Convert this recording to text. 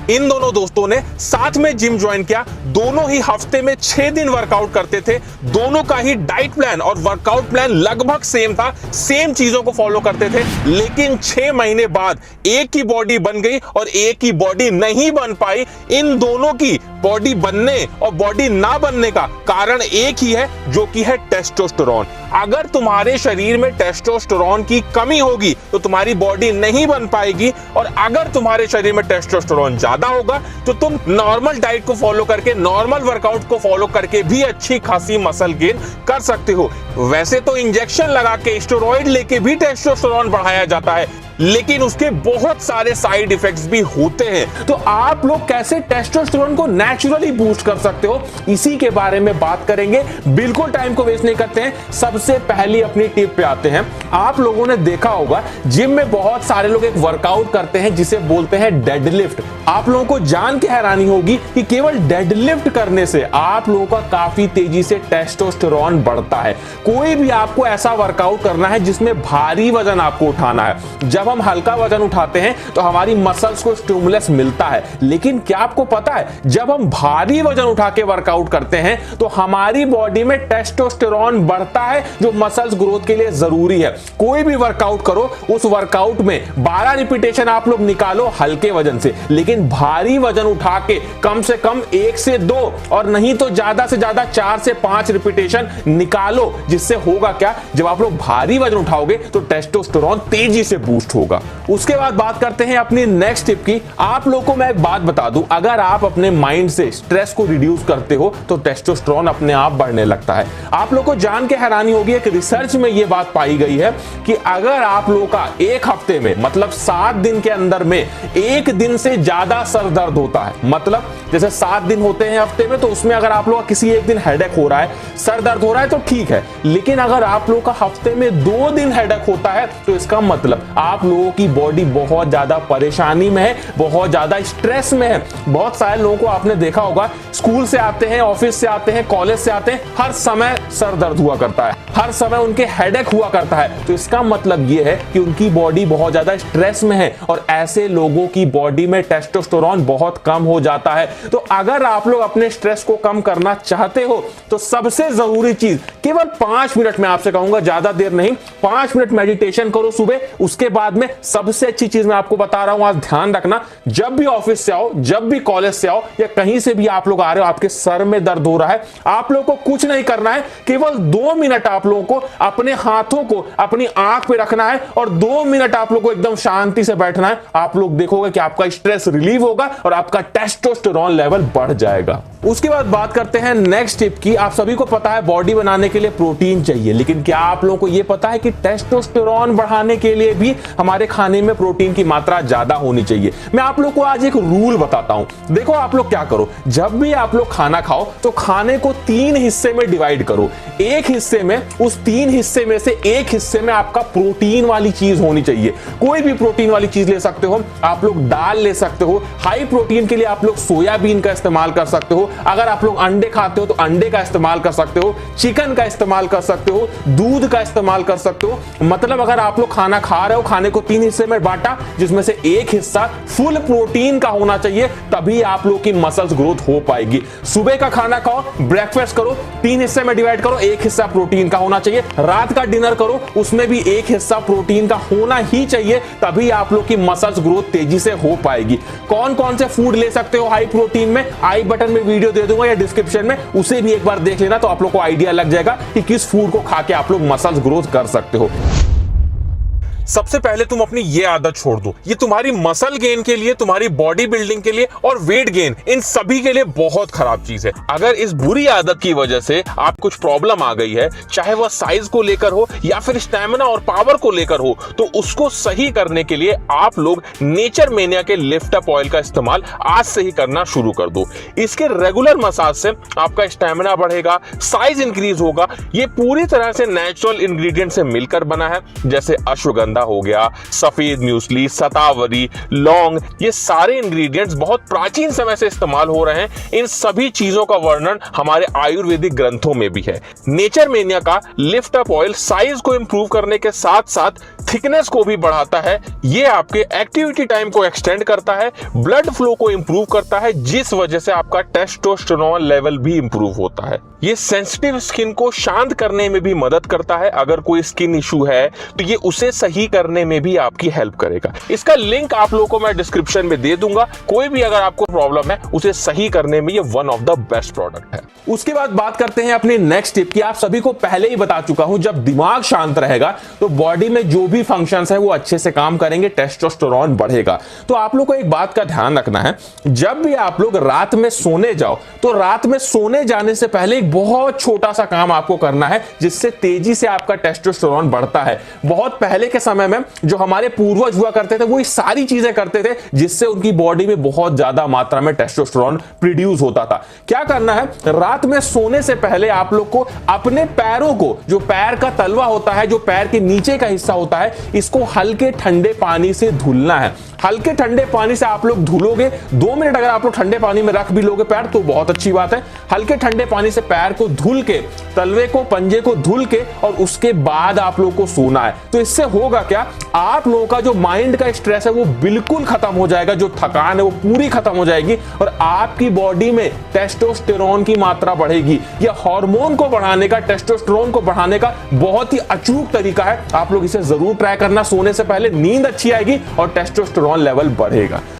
इन दोनों दोस्तों ने साथ में जिम ज्वाइन किया, दोनों ही हफ्ते में 6 दिन वर्कआउट करते थे, दोनों का ही डाइट प्लान और वर्कआउट प्लान लगभग सेम था, सेम चीजों को फॉलो करते थे। लेकिन 6 महीने बाद एक की बॉडी बन गई और एक की बॉडी नहीं बन पाई। इन दोनों की बॉडी बनने और बॉडी ना बनने का कारण एक ही है, जो कि है टेस्टोस्टेरोन। अगर तुम्हारे शरीर में टेस्टोस्टेरोन की कमी होगी तो तुम्हारी बॉडी नहीं बन पाएगी, और अगर तुम्हारे शरीर में टेस्टोस्टेरोन ज्यादा होगा तो तुम नॉर्मल डाइट को फॉलो करके, नॉर्मल वर्कआउट को फॉलो करके भी अच्छी खासी मसल गेन कर सकते हो। वैसे तो इंजेक्शन लगा के, स्टेरॉइड लेके भी टेस्टोस्टेरोन बढ़ाया जाता है, लेकिन उसके बहुत सारे साइड इफेक्ट्स भी होते हैं। तो आप लोग कैसे टेस्टोस्टेरोन को नेचुरली बूस्ट कर सकते हो, इसी के बारे में बात करेंगे। बिल्कुल टाइम को वेस्ट नहीं करते हैं, सबसे पहली अपनी टिप पे आते हैं। आप लोगों ने देखा होगा जिम में बहुत सारे लोग एक वर्कआउट करते हैं जिसे बोलते हैं डेडलिफ्ट। आप लोगों को जान के हैरानी होगी कि केवल डेडलिफ्ट करने से आप लोगों का काफी तेजी से टेस्टोस्टेरोन बढ़ता है। कोई भी आपको ऐसा वर्कआउट करना है जिसमें भारी वजन आपको उठाना है। जब हम हल्का वजन उठाते हैं तो हमारी मसल्स को स्टिमुलस मिलता है, लेकिन क्या आपको पता है जब हम भारी वजन उठा के वर्कआउट करते हैं तो हमारी बॉडी में टेस्टोस्टेरोन बढ़ता है, जो मसल्स ग्रोथ के लिए जरूरी है। कोई भी वर्कआउट करो, उस वर्कआउट में 12 रिपीटेशन आप लोग निकालो हल्के वजन से, लेकिन भारी वजन उठा के कम से कम 1 से 2 और नहीं तो ज्यादा से ज्यादा 4 से 5 रिपीटेशन निकालो। जिससे होगा क्या, जब आप लोग भारी वजन उठाओगे तो टेस्टोस्टेरोन तेजी से बूस्ट होगा। उसके बाद बात करते हैं अपनी नेक्स्ट टिप की। आप लोगों को मैं एक बात बता दूं, अगर आप अपने माइंड से स्ट्रेस को रिड्यूस करते हो तो टेस्टोस्टेरोन अपने आप बढ़ने लगता है। आप लोगों को जान के हैरानी होगी, एक रिसर्च में यह बात पाई गई है कि अगर आप लोगों का एक हफ्ते में, मतलब 7 दिन के अंदर में 1 दिन से ज्यादा सर दर्द होता है, मतलब जैसे 7 दिन होते हैं हफ्ते में, तो उसमें अगर आप लोग का किसी एक दिन हेडेक हो रहा है, सर दर्द हो रहा है तो ठीक है, लेकिन अगर आप लोग का हफ्ते में 2 दिन हेडेक होता है तो इसका मतलब आप लोगों की बॉडी बहुत ज्यादा परेशानी में है, बहुत ज्यादा स्ट्रेस में है। बहुत सारे लोगों को आपने देखा होगा, स्कूल से आते हैं, ऑफिस से आते हैं, कॉलेज से आते हैं, हर समय सर दर्द हुआ करता है, हर समय उनके हेडेक हुआ करता है। तो इसका मतलब यह है कि उनकी बॉडी बहुत ज्यादा स्ट्रेस में है, और ऐसे लोगों की बॉडी में टेस्टोस्टेरोन बहुत कम हो जाता है। तो अगर आप लोग अपने स्ट्रेस को कम करना चाहते हो तो सबसे जरूरी चीज, केवल 5 मिनट में आपसे कहूंगा, ज्यादा देर नहीं, 5 मिनट मेडिटेशन करो सुबह। उसके बाद में सबसे अच्छी चीज मैं आपको बता रहा हूं, आज ध्यान रखना, जब भी ऑफिस से आओ, जब भी कॉलेज से आओ, या कहीं से भी आप लोग आ रहे हो, आपके सर में दर्द हो रहा है, आप लोग को कुछ नहीं करना है, केवल 2 मिनट आप लोगों को अपने हाथों को अपनी आंख पे रखना है और 2 मिनट आप लोग को एकदम शांति से बैठना है। आप लोग देखोगे कि आपका स्ट्रेस रिलीव होगा और आपका टेस्टोस्टेरोन लेवल बढ़ जाएगा। उसके बाद बात करते हैं नेक्स्ट टिप की। आप सभी को पता है बॉडी बनाने के लिए प्रोटीन चाहिए, लेकिन क्या आप लोगों को यह पता है कि टेस्टोस्टेरोन बढ़ाने के लिए भी हमारे खाने में प्रोटीन की मात्रा ज्यादा होनी चाहिए। मैं आप लोग को आज एक रूल बताता हूं। देखो आप लोग क्या करो, जब भी आप लोग खाना खाओ तो खाने को 3 हिस्से में डिवाइड करो। एक हिस्से में, उस 3 हिस्से में से एक हिस्से में आपका प्रोटीन वाली चीज होनी चाहिए। कोई भी प्रोटीन वाली चीज ले सकते हो, आप लोग दाल ले सकते हो, हाई प्रोटीन के लिए आप लोग सोयाबीन का इस्तेमाल कर सकते हो, अगर आप लोग अंडे खाते हो तो अंडे का इस्तेमाल कर सकते हो, चिकन का इस्तेमाल कर सकते हो, दूध का इस्तेमाल कर सकते हो। मतलब अगर आप लोग खाना खा रहे हो, खाने को 3 हिस्से में बांटा, जिसमें से एक हिस्सा फुल प्रोटीन का होना चाहिए, तभी आप लोग की मसल्स ग्रोथ हो पाएगी। सुबह का खाना खाओ, ब्रेकफास्ट करो, 3 हिस्से में डिवाइड करो, एक हिस्सा प्रोटीन का होना चाहिए। रात का डिनर करो, उसमें भी एक हिस्सा प्रोटीन का होना ही चाहिए, तभी आप लोग की मसल्स ग्रोथ तेजी से हो पाएगी। कौन कौन से फूड ले सकते हो हाई प्रोटीन में, आई बटन में वीडियो दे दूंगा या डिस्क्रिप्शन में, उसे भी एक बार देख लेना, तो आप लोग को आइडिया लग जाएगा कि किस फूड को खा के आप लोग मसल्स ग्रोथ कर सकते हो। सबसे पहले तुम अपनी ये आदत छोड़ दो, ये तुम्हारी मसल गेन के लिए, तुम्हारी बॉडी बिल्डिंग के लिए और वेट गेन, इन सभी के लिए बहुत खराब चीज है। अगर इस बुरी आदत की वजह से आप कुछ प्रॉब्लम आ गई है, चाहे वह साइज को लेकर हो या फिर स्टैमिना और पावर को लेकर हो, तो उसको सही करने के लिए आप लोग नेचर मेनिया के लिफ्ट अप ऑयल का इस्तेमाल आज से ही करना शुरू कर दो। इसके रेगुलर मसाज से आपका स्टैमिना बढ़ेगा, साइज इंक्रीज होगा। ये पूरी तरह से नेचुरल इंग्रेडिएंट से मिलकर बना है, जैसे अश्वगंधा, अश्वगंधा हो गया, सफेद म्यूसली, शतावरी, लौंग, ये सारे इंग्रेडिएंट्स बहुत प्राचीन समय से इस्तेमाल हो रहे हैं। इन सभी चीजों का वर्णन हमारे आयुर्वेदिक ग्रंथों में भी है। नेचरमेनिया का लिफ्ट अप ऑयल साइज को इंप्रूव करने के साथ साथ थिकनेस को भी बढ़ाता है। ये आपके एक्टिविटी टाइम को एक्सटेंड करता है, ब्लड फ्लो को इंप्रूव करता है, जिस वजह से आपका टेस्टोस्टेरोन लेवल भी इंप्रूव होता है। ये सेंसिटिव स्किन को शांत करने में भी मदद करता है। अगर कोई स्किन इशू है तो ये उसे सही करने में भी आपकी हेल्प करेगा। इसका लिंक आप लोगों को मैं डिस्क्रिप्शन में दे दूंगा। कोई भी अगर आपको प्रॉब्लम है उसे सही करने में ये one of the best product है। उसके बाद बात करते हैं अपनी नेक्स्ट टिप की। आप सभी को पहले ही बता चुका हूं, जब दिमाग शांत रहेगा तो बॉडी में जो भी फंक्शंस है वो अच्छे से काम करेंगे, टेस्टोस्टेरोन बढ़ेगा। तो आप लोग को एक बात का ध्यान रखना है, जब भी आप लोग रात में सोने जाओ तो रात में सोने जाने से पहले एक बहुत छोटा सा काम आपको करना है जिससे तेजी से आपका टेस्टोस्टेरोन बढ़ता है। बहुत पहले के समय में जो हमारे पूर्वज हुआ करते थे वो ये सारी चीजें करते थे जिससे उनकी बॉडी में बहुत ज्यादा मात्रा में टेस्टोस्टेरोन प्रोड्यूस होता था। क्या करना है, रात में सोने से पहले आप लोग को अपने पैरों को, जो पैर का तलवा होता है, जो पैर के नीचे का हिस्सा होता है, इसको हल्के ठंडे पानी से धुलना है। हल्के ठंडे पानी से आप लोग धुलोगे, 2 मिनट अगर आप लोग ठंडे पानी में रख भी लोगे पैर तो बहुत अच्छी बात है। हल्के ठंडे पानी से पैर को धुल के, तलवे को, पंजे को धुल के और उसके बाद आप लोग को सोना है। तो इससे होगा क्या, आप लोगों का जो माइंड का स्ट्रेस है वो बिल्कुल खत्म हो जाएगा, जो थकान है वो पूरी खत्म हो जाएगी और आपकी बॉडी में टेस्टोस्टेरोन की मात्रा बढ़ेगी। यह हार्मोन को बढ़ाने का, टेस्टोस्टेरोन को बढ़ाने का बहुत ही अचूक तरीका है। आप लोग इसे जरूर ट्राई करना। सोने से पहले नींद अच्छी आएगी और टेस्टोस्टेरोन लेवल बढ़ेगा।